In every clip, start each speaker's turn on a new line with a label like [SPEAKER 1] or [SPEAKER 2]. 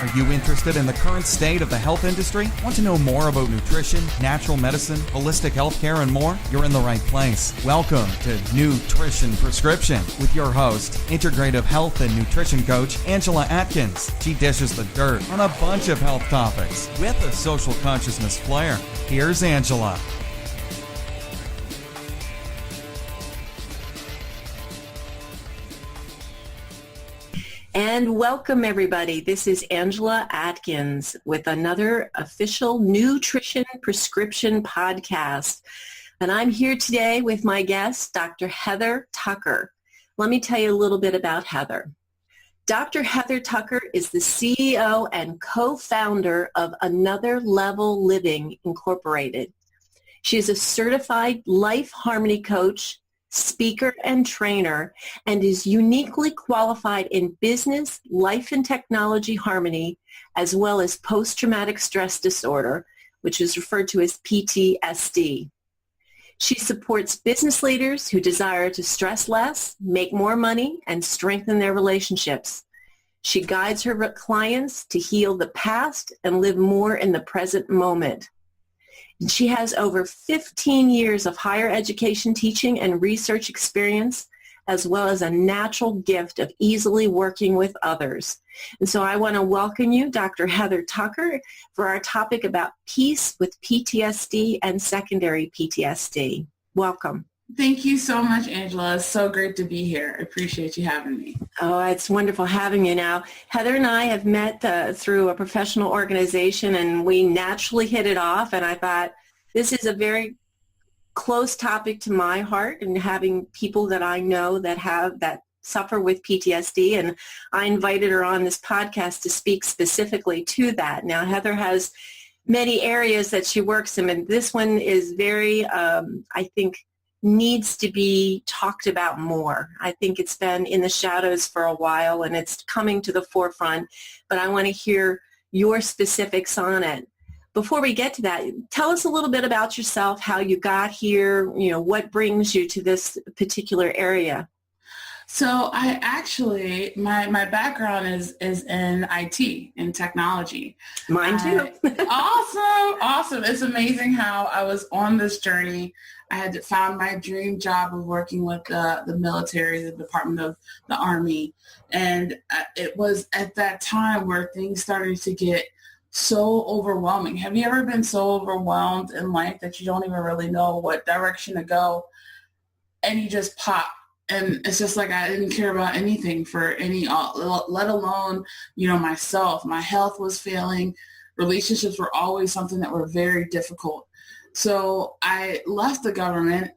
[SPEAKER 1] Are you interested in the current state of the health industry? Want to know more about nutrition, natural medicine, holistic healthcare, and more? You're in the right place. Welcome to Nutrition Prescription with your host, integrative health and nutrition coach, Angela Atkins. She dishes the dirt on a bunch of health topics with a social consciousness flair. Here's Angela.
[SPEAKER 2] And welcome, everybody. This is Angela Atkins with another official Nutrition Prescription podcast. And I'm here today with my guest, Dr. Heather Tucker. Let me tell you a little bit about Heather. Dr. Heather Tucker is the CEO and co-founder of Another Level Living Incorporated. She is a certified life harmony coach, speaker, and trainer, and is uniquely qualified in business, life and technology harmony, as well as post-traumatic stress disorder, which is referred to as PTSD. She supports business leaders who desire to stress less, make more money, and strengthen their relationships. She guides her clients to heal the past and live more in the present moment. She has over 15 years of higher education teaching and research experience, as well as a natural gift of easily working with others. And so I want to welcome you, Dr. Heather Tucker, for our topic about peace with PTSD and secondary PTSD. Welcome.
[SPEAKER 3] Thank you so much, Angela. It's so great to be here. I appreciate you having me.
[SPEAKER 2] Oh, it's wonderful having you now. Heather and I have met through a professional organization, and we naturally hit it off. And I thought this is a very close topic to my heart, and having people that I know that suffer with PTSD. And I invited her on this podcast to speak specifically to that. Now, Heather has many areas that she works in, and this one is very, I think, needs to be talked about more. I think it's been in the shadows for a while and it's coming to the forefront, but I want to hear your specifics on it. Before we get to that, tell us a little bit about yourself, how you got here, what brings you to this particular area.
[SPEAKER 3] So I actually, my background is in IT, in technology.
[SPEAKER 2] Mine too.
[SPEAKER 3] Awesome. It's amazing how I was on this journey. I had found my dream job of working with the military, the Department of the Army. And it was at that time where things started to get so overwhelming. Have you ever been so overwhelmed in life that you don't even really know what direction to go, and you just pop? And it's just like I didn't care about anything for let alone, myself. My health was failing. Relationships were always something that were very difficult. So I left the government,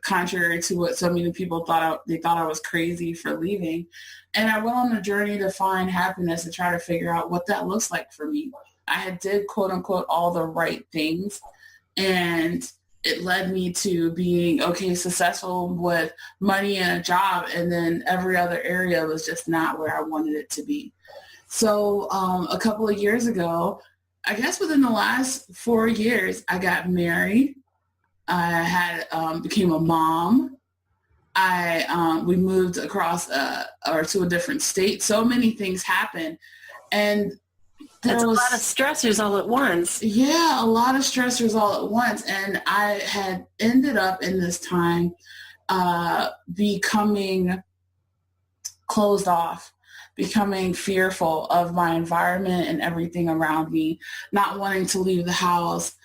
[SPEAKER 3] contrary to what so many people thought I was crazy for leaving. And I went on a journey to find happiness and try to figure out what that looks like for me. I did, quote unquote, all the right things. And it led me to being, successful with money and a job. And then every other area was just not where I wanted it to be. So a couple of years ago, I guess within the last 4 years, I got married. I became a mom. We moved across or to a different state. So many things happened, and
[SPEAKER 2] that's a lot of stressors all at once.
[SPEAKER 3] Yeah, a lot of stressors all at once, and I had ended up in this time becoming closed off, becoming fearful of my environment and everything around me, not wanting to leave the house.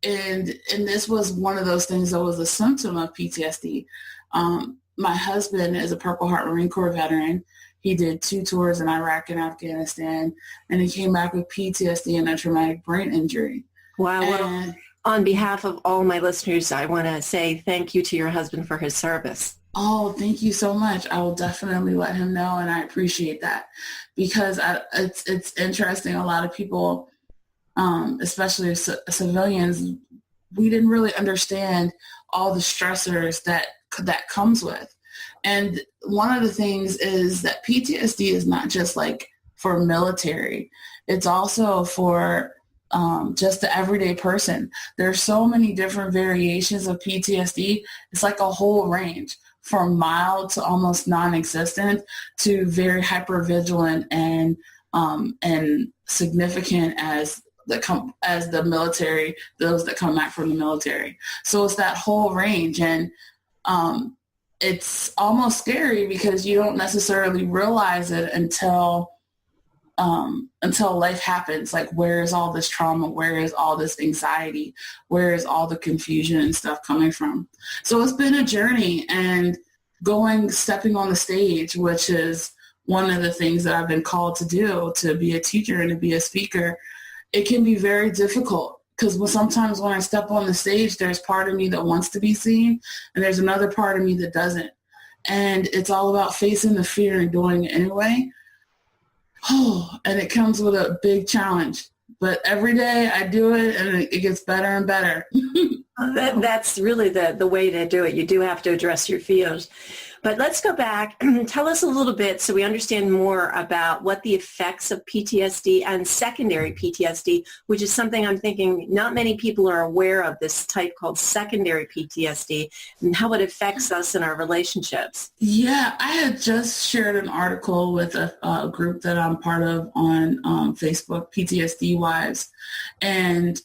[SPEAKER 3] And this was one of those things that was a symptom of PTSD. My husband is a Purple Heart Marine Corps veteran. He did 2 tours in Iraq and Afghanistan, and he came back with PTSD and a traumatic brain injury.
[SPEAKER 2] Wow. Well, on behalf of all my listeners, I want to say thank you to your husband for his service.
[SPEAKER 3] Oh, thank you so much. I will definitely let him know, and I appreciate that, because it's interesting. A lot of people, especially civilians, we didn't really understand all the stressors that comes with. And one of the things is that PTSD is not just like for military. It's also for just the everyday person. There's so many different variations of PTSD. It's like a whole range from mild to almost non-existent to very hypervigilant and and significant as the military, those that come back from the military. So it's that whole range. And it's almost scary because you don't necessarily realize it until life happens. Like, where is all this trauma? Where is all this anxiety? Where is all the confusion and stuff coming from? So it's been a journey, and stepping on the stage, which is one of the things that I've been called to do, to be a teacher and to be a speaker. It can be very difficult because sometimes when I step on the stage, there's part of me that wants to be seen and there's another part of me that doesn't. And it's all about facing the fear and doing it anyway. Oh, and it comes with a big challenge. But every day I do it and it gets better and better.
[SPEAKER 2] That's really the way to do it. You do have to address your fears. But let's go back. Tell us a little bit so we understand more about what the effects of PTSD and secondary PTSD, which is something I'm thinking not many people are aware of, this type called secondary PTSD, and how it affects us in our relationships.
[SPEAKER 3] Yeah, I had just shared an article with a group that I'm part of on Facebook, PTSD Wives, and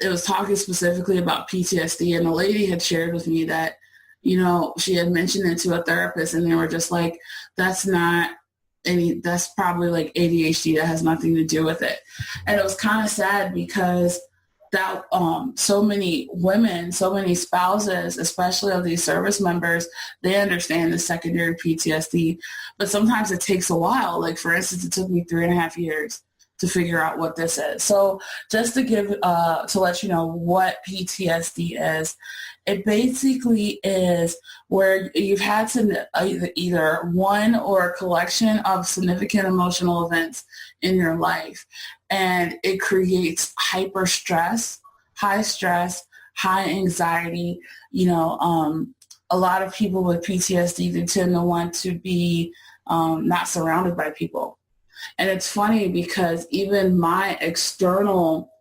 [SPEAKER 3] it was talking specifically about PTSD, and the lady had shared with me that, she had mentioned it to a therapist, and they were just like, that's probably like ADHD. That has nothing to do with it. And it was kind of sad because that so many women, so many spouses, especially of these service members, they understand the secondary PTSD, but sometimes it takes a while. Like, for instance, it took me 3.5 years to figure out what this is. So just to let you know what PTSD is, it basically is where you've had either one or a collection of significant emotional events in your life, and it creates hyper stress, high anxiety. A lot of people with PTSD, they tend to want to be not surrounded by people. And it's funny because even my external,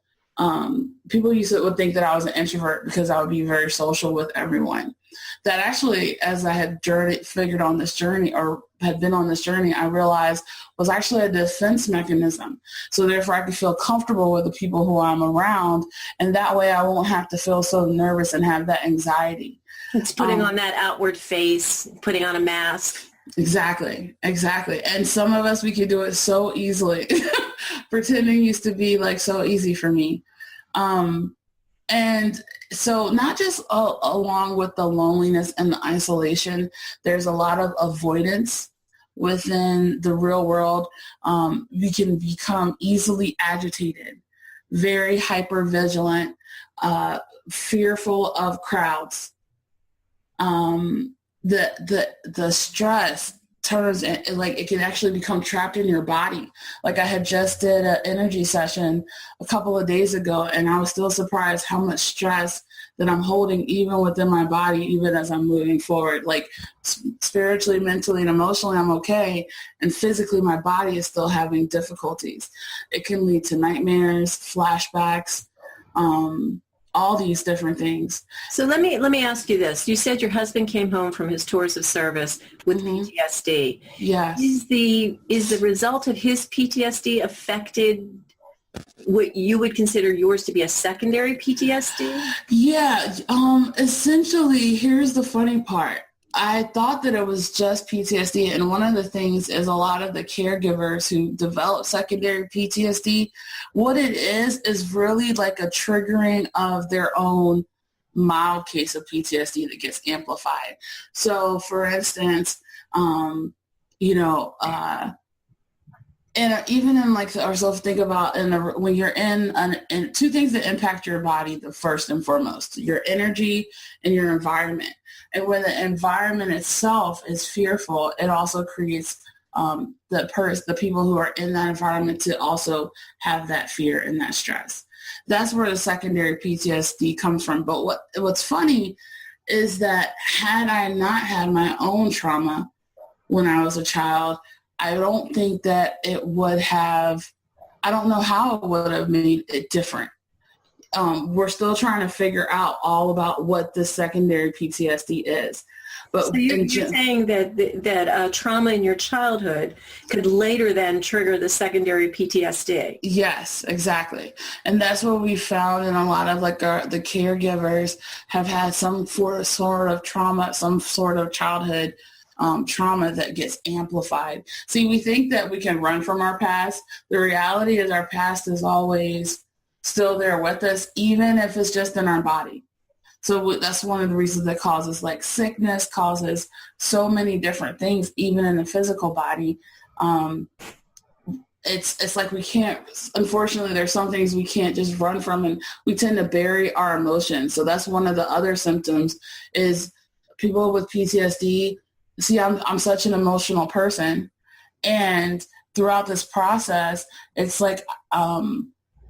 [SPEAKER 3] people would think that I was an introvert because I would be very social with everyone. That actually, as I had figured on this journey, or had been on this journey, I realized was actually a defense mechanism. So therefore I could feel comfortable with the people who I'm around, and that way I won't have to feel so nervous and have that anxiety.
[SPEAKER 2] It's putting on that outward face, putting on a mask.
[SPEAKER 3] Exactly. And some of us, we can do it so easily. Pretending used to be like so easy for me. And so not just along with the loneliness and the isolation, there's a lot of avoidance within the real world. We can become easily agitated, very hypervigilant, fearful of crowds. The stress turns like it can actually become trapped in your body. Like, I had just did an energy session a couple of days ago, and I was still surprised how much stress that I'm holding even within my body, even as I'm moving forward. Like, spiritually, mentally, and emotionally, I'm okay, and physically my body is still having difficulties. It can lead to nightmares, flashbacks, all these different things.
[SPEAKER 2] So let me ask you this. You said your husband came home from his tours of service with PTSD.
[SPEAKER 3] Yes.
[SPEAKER 2] Is the result of his PTSD affected what you would consider yours to be a secondary PTSD?
[SPEAKER 3] Yeah. Essentially, here's the funny part. I thought that it was just PTSD, and one of the things is a lot of the caregivers who develop secondary PTSD, what it is really like a triggering of their own mild case of PTSD that gets amplified. So, for instance, and even in like ourselves, think about when you're in two things that impact your body, the first and foremost, your energy and your environment. And when the environment itself is fearful, it also creates the people who are in that environment to also have that fear and that stress. That's where the secondary PTSD comes from. But what's funny is that had I not had my own trauma when I was a child, I don't think that it would have, I don't know how it would have made it different. we're still trying to figure out all about what the secondary PTSD is. But
[SPEAKER 2] so you're saying that trauma in your childhood could later then trigger the secondary PTSD.
[SPEAKER 3] Yes, exactly. And that's what we found in a lot of the caregivers have had some sort of trauma, some sort of childhood trauma that gets amplified. See, we think that we can run from our past. The reality is our past is always still there with us, even if it's just in our body. So that's one of the reasons that causes sickness, causes so many different things, even in the physical body. It's like we can't, unfortunately, there's some things we can't just run from, and we tend to bury our emotions. So that's one of the other symptoms is people with PTSD. See, I'm such an emotional person. And throughout this process, it's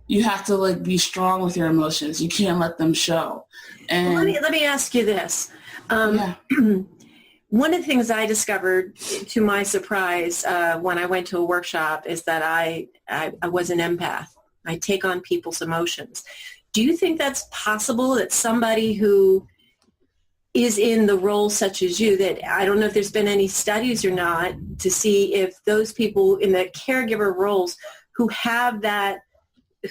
[SPEAKER 3] you have to be strong with your emotions. You can't let them show. And
[SPEAKER 2] let me ask you this. One of the things I discovered, to my surprise, when I went to a workshop, is that I was an empath. I take on people's emotions. Do you think that's possible, that somebody who is in the role such as you, that I don't know if there's been any studies or not to see if those people in the caregiver roles who have that,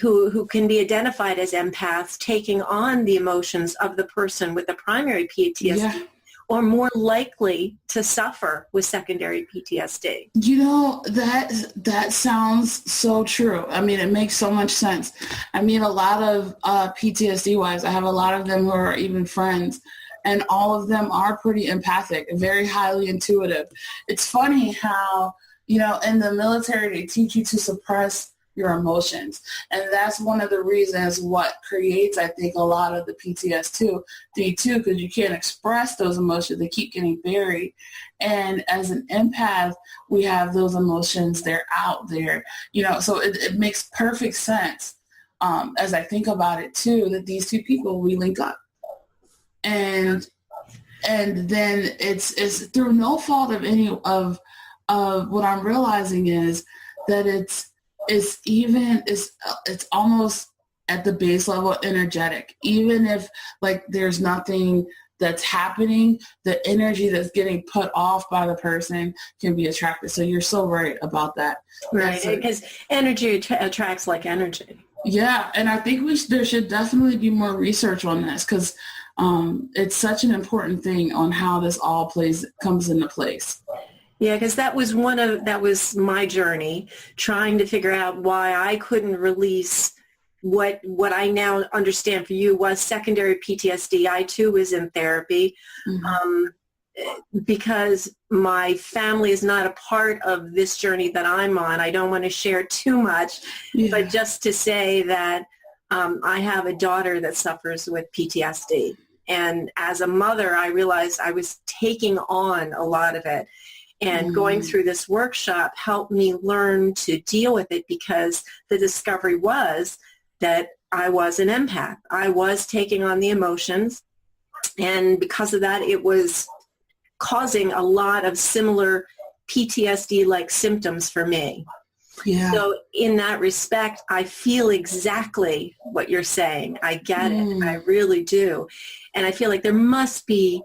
[SPEAKER 2] who can be identified as empaths taking on the emotions of the person with the primary PTSD are more likely to suffer with secondary PTSD?
[SPEAKER 3] That sounds so true. I mean, it makes so much sense. I mean, a lot of PTSD wives, I have a lot of them who are even friends, and all of them are pretty empathic and very highly intuitive. It's funny how, in the military, they teach you to suppress your emotions. And that's one of the reasons what creates, I think, a lot of the PTSD too, because you can't express those emotions. They keep getting buried. And as an empath, we have those emotions. They're out there, so it makes perfect sense as I think about it too, that these two people, we link up. And then it's through no fault of any of what I'm realizing is that it's almost at the base level energetic. Even if there's nothing that's happening, the energy that's getting put off by the person can be attracted. So you're so right about that.
[SPEAKER 2] Right, because energy attracts like energy.
[SPEAKER 3] Yeah, and I think there should definitely be more research on this, because it's such an important thing on how this all comes into place.
[SPEAKER 2] Yeah, because that was my journey, trying to figure out why I couldn't release what I now understand for you was secondary PTSD. I too was in therapy, because my family is not a part of this journey that I'm on. I don't want to share too much, but just to say that I have a daughter that suffers with PTSD. And as a mother, I realized I was taking on a lot of it. And going through this workshop helped me learn to deal with it, because the discovery was that I was an empath. I was taking on the emotions. And because of that, it was causing a lot of similar PTSD-like symptoms for me.
[SPEAKER 3] Yeah.
[SPEAKER 2] So in that respect, I feel exactly what you're saying. I get it. I really do. And I feel like there must be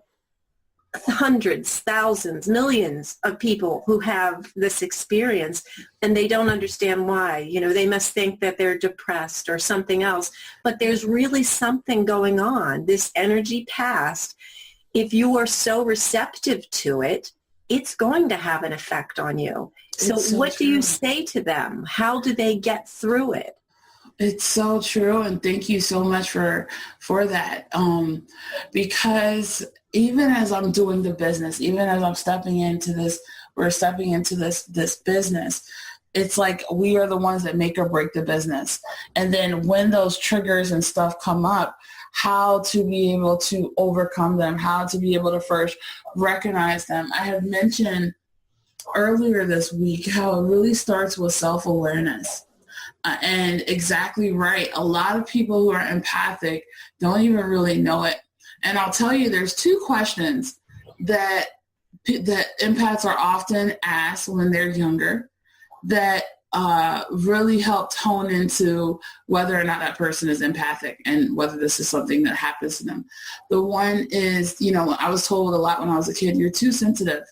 [SPEAKER 2] hundreds, thousands, millions of people who have this experience, and they don't understand why. They must think that they're depressed or something else, but there's really something going on. This energy past, if you are so receptive to it, it's going to have an effect on you. So what do you say to them? How do they get through it?
[SPEAKER 3] It's so true, and thank you so much for that. Because even as I'm doing the business, even as I'm stepping into this, we're stepping into this business, it's like we are the ones that make or break the business. And then when those triggers and stuff come up, how to be able to overcome them, how to be able to first recognize them. I have mentioned earlier this week how it really starts with self-awareness. And exactly right. A lot of people who are empathic don't even really know it. And I'll tell you, there's two questions that empaths are often asked when they're younger that really helped hone into whether or not that person is empathic and whether this is something that happens to them. The one is, I was told a lot when I was a kid, you're too sensitive.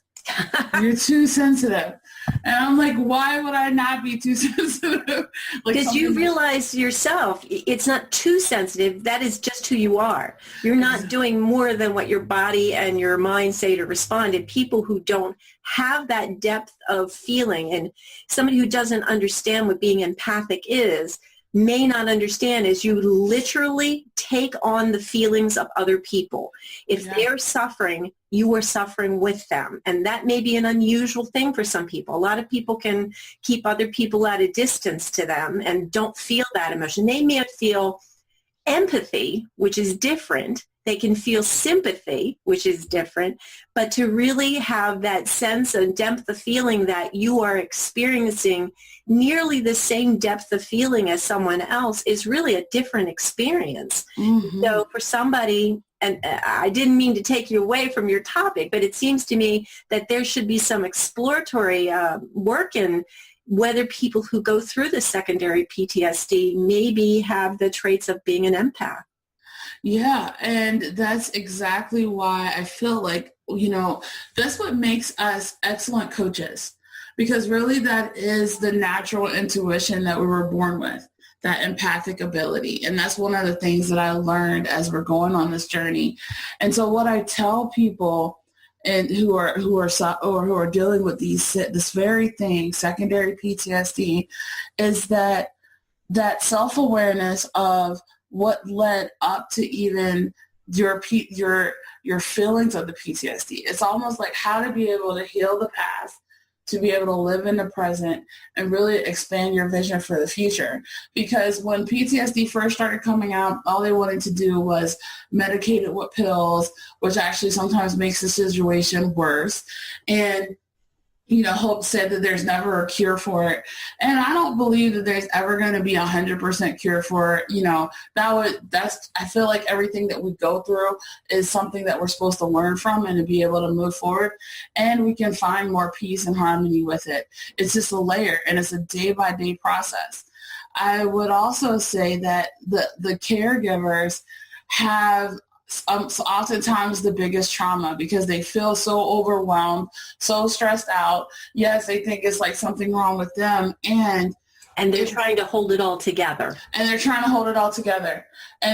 [SPEAKER 3] You're too sensitive. And I'm like, why would I not be too sensitive?
[SPEAKER 2] Because you realize yourself, it's not too sensitive. That is just who you are. You're not doing more than what your body and your mind say to respond. And people who don't have that depth of feeling, and somebody who doesn't understand what being empathic is, may not understand is you literally take on the feelings of other people. If they're suffering, you are suffering with them. And that may be an unusual thing for some people. A lot of people can keep other people at a distance to them and don't feel that emotion. They may feel empathy, which is different. They can feel sympathy, which is different. But to really have that sense and depth of feeling that you are experiencing nearly the same depth of feeling as someone else is really a different experience. Mm-hmm. So for somebody, and I didn't mean to take you away from your topic, but it seems to me that there should be some exploratory work in whether people who go through the secondary PTSD maybe have the traits of being an empath.
[SPEAKER 3] Yeah, and that's exactly why I feel like, that's what makes us excellent coaches, because really that is the natural intuition that we were born with, that empathic ability. And that's one of the things that I learned as we're going on this journey. And so what I tell people and who are dealing with this very thing, secondary PTSD, is that self-awareness of what led up to even your feelings of the PTSD. It's almost like how to be able to heal the past, to be able to live in the present and really expand your vision for the future. Because when PTSD first started coming out, all they wanted to do was medicate it with pills, which actually sometimes makes the situation worse. And Hope said that there's never a cure for it. And I don't believe that there's ever going to be 100% cure for it. I feel like everything that we go through is something that we're supposed to learn from and to be able to move forward. And we can find more peace and harmony with it. It's just a layer, and it's a day-by-day process. I would also say that the caregivers have so oftentimes the biggest trauma because they feel so overwhelmed, so stressed out. Yes, they think it's like something wrong with them, and
[SPEAKER 2] they're trying to hold it all together.
[SPEAKER 3] And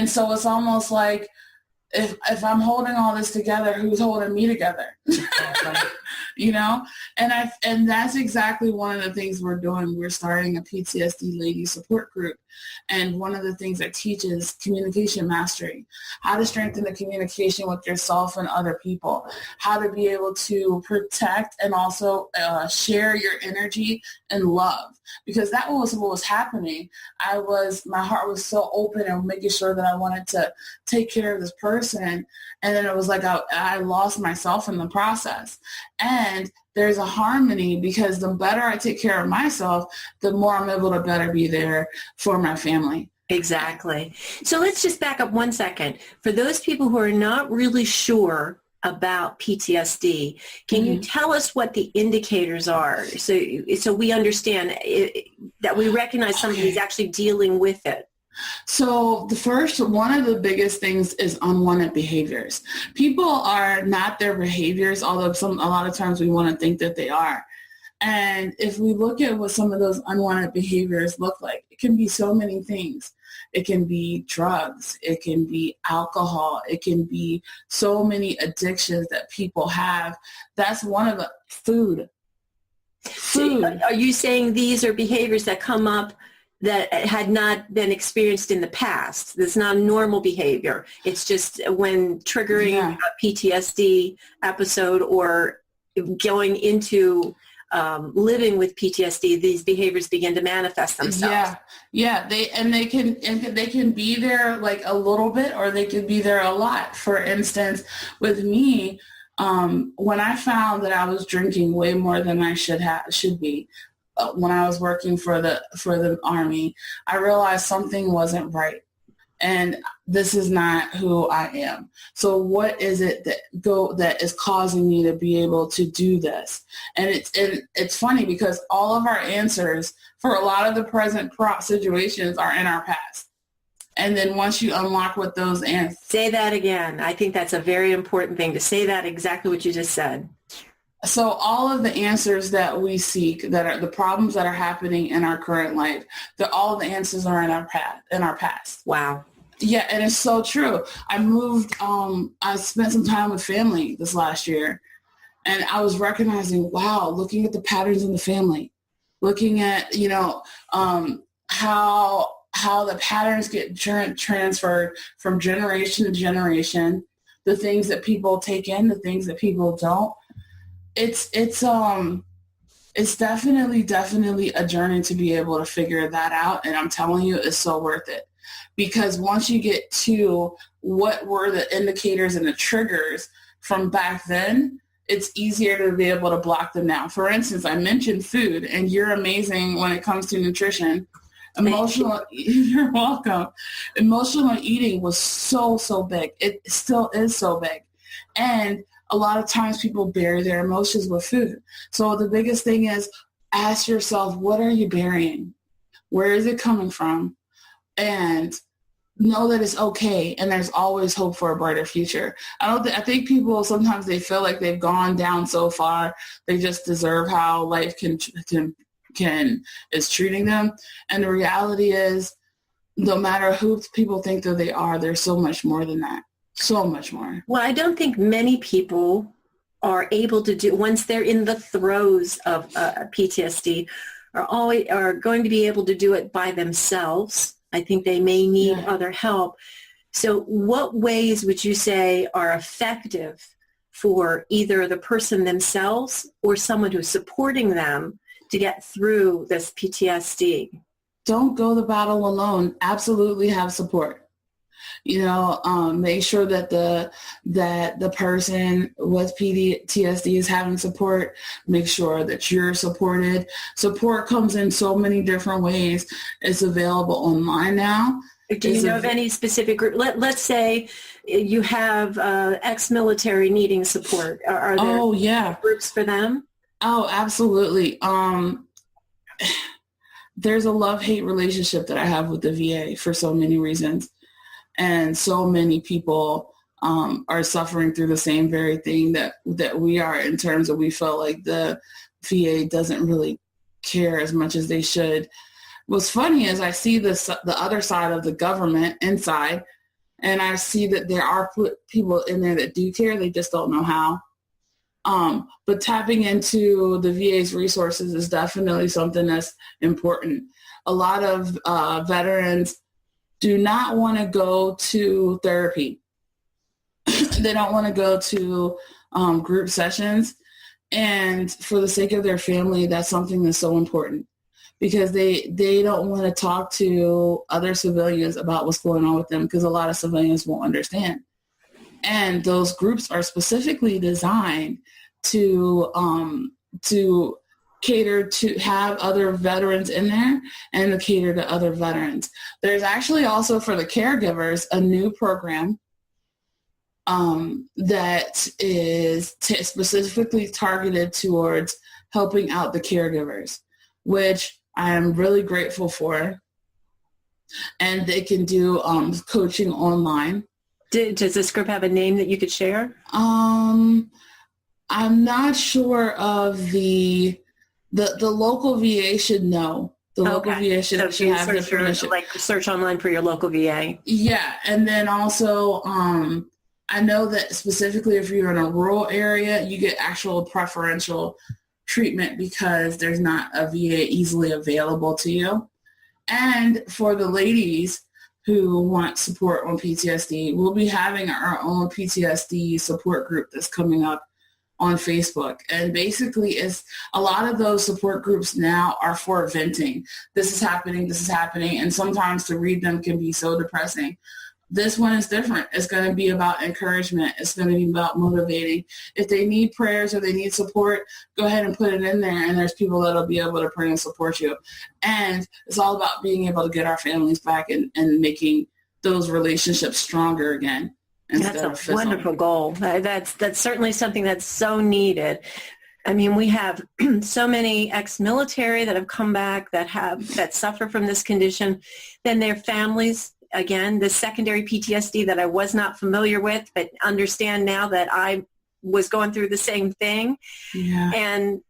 [SPEAKER 3] so it's almost like if I'm holding all this together, who's holding me together? And that's exactly one of the things we're doing. We're starting a PTSD lady support group. And one of the things that teaches communication mastery, how to strengthen the communication with yourself and other people, how to be able to protect and also share your energy and love. Because that was what was happening. My heart was so open and making sure that I wanted to take care of this person. And then it was like I lost myself in the process. And there's a harmony because the better I take care of myself, the more I'm able to better be there for my family.
[SPEAKER 2] Exactly. So let's just back up 1 second. For those people who are not really sure about PTSD, can you tell us what the indicators are so we understand that we recognize somebody's actually dealing with it?
[SPEAKER 3] So one of the biggest things is unwanted behaviors. People are not their behaviors, although a lot of times we want to think that they are. And if we look at what some of those unwanted behaviors look like, it can be so many things. It can be drugs. It can be alcohol. It can be so many addictions that people have. That's one of the food.
[SPEAKER 2] So are you saying these are behaviors that come up that had not been experienced in the past? That's not normal behavior. It's just when triggering a PTSD episode or going into living with PTSD, these behaviors begin to manifest themselves.
[SPEAKER 3] Yeah. They can be there like a little bit, or they can be there a lot. For instance, with me, when I found that I was drinking way more than I should be, when I was working for the Army, I realized something wasn't right. and this is not who I am. So what is it that is causing me to be able to do this? And it's funny because all of our answers for a lot of the present situations are in our past. And then once you unlock what those answers...
[SPEAKER 2] Say that again. I think that's a very important thing, to say that exactly what you just said.
[SPEAKER 3] So all of the answers that we seek, that are the problems that are happening in our current life, all of the answers are in our past.
[SPEAKER 2] Wow.
[SPEAKER 3] Yeah, and it's so true. I spent some time with family this last year, and I was recognizing, wow, looking at the patterns in the family, looking at, how the patterns get transferred from generation to generation, the things that people take in, the things that people don't. It's definitely a journey to be able to figure that out. And I'm telling you, it's so worth it, because once you get to what were the indicators and the triggers from back then, it's easier to be able to block them now. For instance, I mentioned food, and you're amazing when it comes to nutrition. You're welcome. Emotional eating was so big. It still is so big. And a lot of times people bury their emotions with food. So the biggest thing is, ask yourself, what are you burying? Where is it coming from? And know that it's okay, and there's always hope for a brighter future. I think people sometimes they feel like they've gone down so far, they just deserve how life is treating them. And the reality is, no matter who people think that they are, there's so much more than that. So much more.
[SPEAKER 2] Well, I don't think many people are able to do, once they're in the throes of PTSD, are going to be able to do it by themselves. I think they may need other help. So what ways would you say are effective for either the person themselves or someone who's supporting them to get through this PTSD?
[SPEAKER 3] Don't go the battle alone. Absolutely have support. Make sure that the person with PTSD is having support. Make sure that you're supported. Support comes in so many different ways. It's available online now.
[SPEAKER 2] Do you know of any specific group? Let's say you have ex-military needing support. Are there groups for them?
[SPEAKER 3] Oh, absolutely. There's a love-hate relationship that I have with the VA for so many reasons. And so many people are suffering through the same very thing that we are, in terms of we feel like the VA doesn't really care as much as they should. What's funny is I see the other side of the government inside, and I see that there are people in there that do care. They just don't know how. But tapping into the VA's resources is definitely something that's important. A lot of veterans do not want to go to therapy. They don't want to go to group sessions. And for the sake of their family, that's something that's so important, because they don't want to talk to other civilians about what's going on with them, because a lot of civilians won't understand. And those groups are specifically designed to cater to have other veterans in there and to cater to other veterans. There's actually also, for the caregivers, a new program that is specifically targeted towards helping out the caregivers, which I am really grateful for. And they can do coaching online.
[SPEAKER 2] Does this group have a name that you could share?
[SPEAKER 3] I'm not sure of the local VA should know. The local VA should have the information.
[SPEAKER 2] Like search online for your local VA.
[SPEAKER 3] Yeah, and then also I know that specifically if you're in a rural area, you get actual preferential treatment because there's not a VA easily available to you. And for the ladies who want support on PTSD, we'll be having our own PTSD support group that's coming up on Facebook. And basically it's a lot of those support groups now are for venting. This is happening. And sometimes to read them can be so depressing. This one is different. It's going to be about encouragement. It's going to be about motivating. If they need prayers or they need support, go ahead and put it in there. And there's people that'll be able to pray and support you. And it's all about being able to get our families back and making those relationships stronger again.
[SPEAKER 2] That's a wonderful goal. That's certainly something that's so needed. I mean, we have so many ex-military that have come back that suffer from this condition. Then their families, again, the secondary PTSD that I was not familiar with, but understand now that I was going through the same thing.
[SPEAKER 3] Yeah.
[SPEAKER 2] And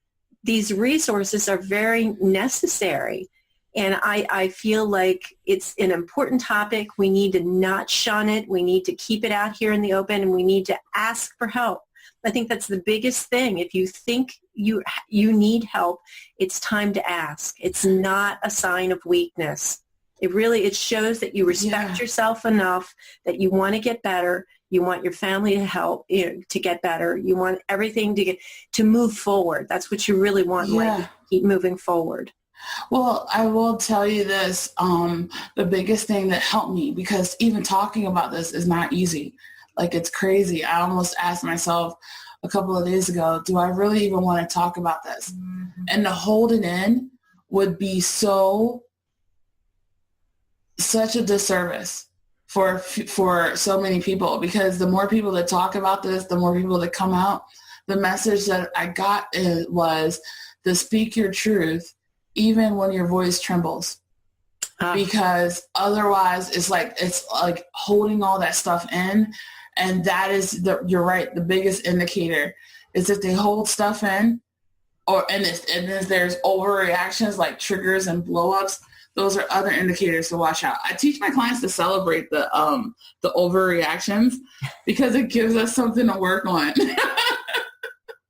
[SPEAKER 2] these resources are very necessary. And I feel like it's an important topic. We need to not shun it. We need to keep it out here in the open, and we need to ask for help. I think that's the biggest thing. If you think you need help, it's time to ask. It's not a sign of weakness. It shows that you respect yourself enough that you want to get better. You want your family to help to get better. You want everything to move forward. That's what you really want. Like, keep moving forward.
[SPEAKER 3] Well, I will tell you this, the biggest thing that helped me, because even talking about this is not easy. Like, it's crazy. I almost asked myself a couple of days ago, do I really even want to talk about this? Mm-hmm. And to hold it in would be such a disservice for so many people, because the more people that talk about this, the more people that come out. The message that I got was to speak your truth even when your voice trembles, because otherwise it's like holding all that stuff in. And that is you're right. The biggest indicator is if they hold stuff in, and if there's overreactions like triggers and blowups. Those are other indicators to watch out. I teach my clients to celebrate the overreactions, because it gives us something to work on.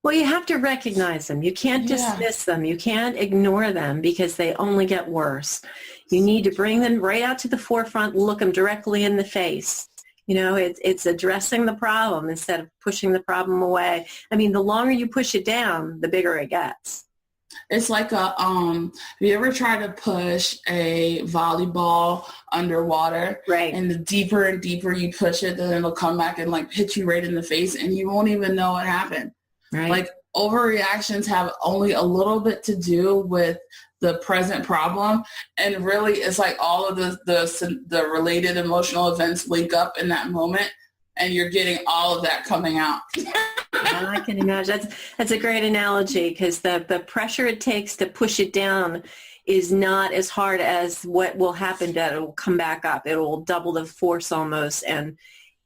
[SPEAKER 2] Well, you have to recognize them. You can't dismiss them. You can't ignore them, because they only get worse. You need to bring them right out to the forefront, look them directly in the face. It's addressing the problem instead of pushing the problem away. I mean, the longer you push it down, the bigger it gets.
[SPEAKER 3] It's like have you ever tried to push a volleyball underwater?
[SPEAKER 2] Right.
[SPEAKER 3] And the deeper and deeper you push it, then it'll come back and like hit you right in the face, and you won't even know what happened.
[SPEAKER 2] Right.
[SPEAKER 3] Like, overreactions have only a little bit to do with the present problem, and really it's like all of the related emotional events link up in that moment, and you're getting all of that coming out.
[SPEAKER 2] I can imagine. That's a great analogy, because the pressure it takes to push it down is not as hard as what will happen. That it will come back up. It will double the force almost, and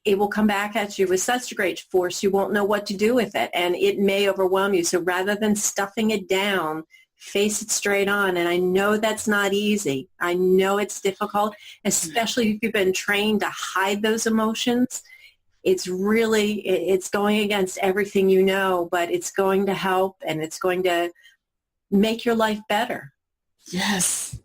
[SPEAKER 2] it will come back at you with such great force you won't know what to do with it, and it may overwhelm you. So rather than stuffing it down, face it straight on. And I know that's not easy. I know it's difficult, especially if you've been trained to hide those emotions. It's going against everything you know, but it's going to help, and it's going to make your life better.
[SPEAKER 3] Yes.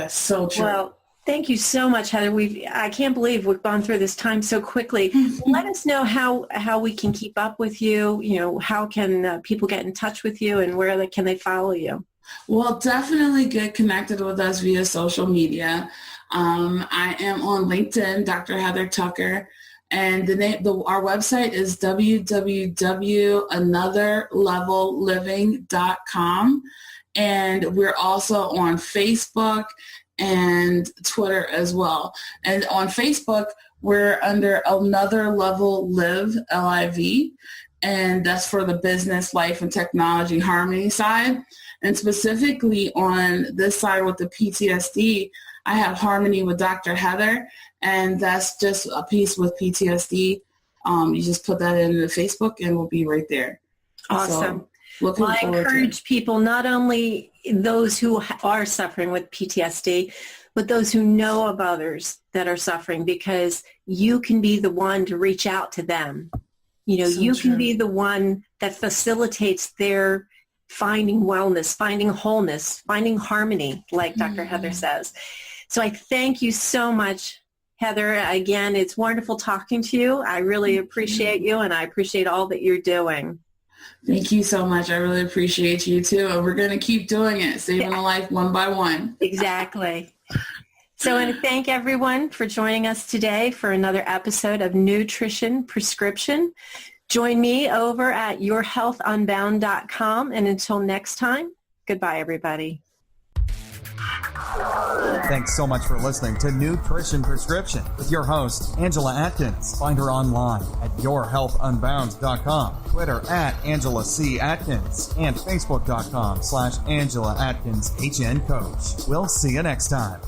[SPEAKER 3] So true.
[SPEAKER 2] Well, thank you so much, Heather. I can't believe we've gone through this time so quickly. Mm-hmm. Let us know how we can keep up with you. How can people get in touch with you, and where can they follow you?
[SPEAKER 3] Well, definitely get connected with us via social media. I am on LinkedIn, Dr. Heather Tucker. And our website is www.anotherlevelliving.com. And we're also on Facebook and Twitter as well. And on Facebook, we're under Another Level Live, LIV. And that's for the business, life, and technology harmony side. And specifically on this side with the PTSD, I have Harmony with Dr. Heather, and that's just a piece with PTSD. You just put that into Facebook, and we'll be right there.
[SPEAKER 2] Awesome.
[SPEAKER 3] So,
[SPEAKER 2] I encourage people, not only those who are suffering with PTSD, but those who know of others that are suffering, because you can be the one to reach out to them. You can be the one that facilitates their finding wellness, finding wholeness, finding harmony, like Dr. Heather says. So I thank you so much, Heather. Again, it's wonderful talking to you. I really appreciate you, and I appreciate all that you're doing.
[SPEAKER 3] Thank you so much. I really appreciate you too. And we're going to keep doing it, saving a life one by one.
[SPEAKER 2] Exactly. So I want to thank everyone for joining us today for another episode of Nutrition Prescription. Join me over at yourhealthunbound.com. And until next time, goodbye, everybody.
[SPEAKER 1] Thanks so much for listening to Nutrition Prescription with your host, Angela Atkins. Find her online at yourhealthunbound.com, Twitter at Angela C. Atkins, and Facebook.com/Angela Atkins HN Coach. We'll see you next time.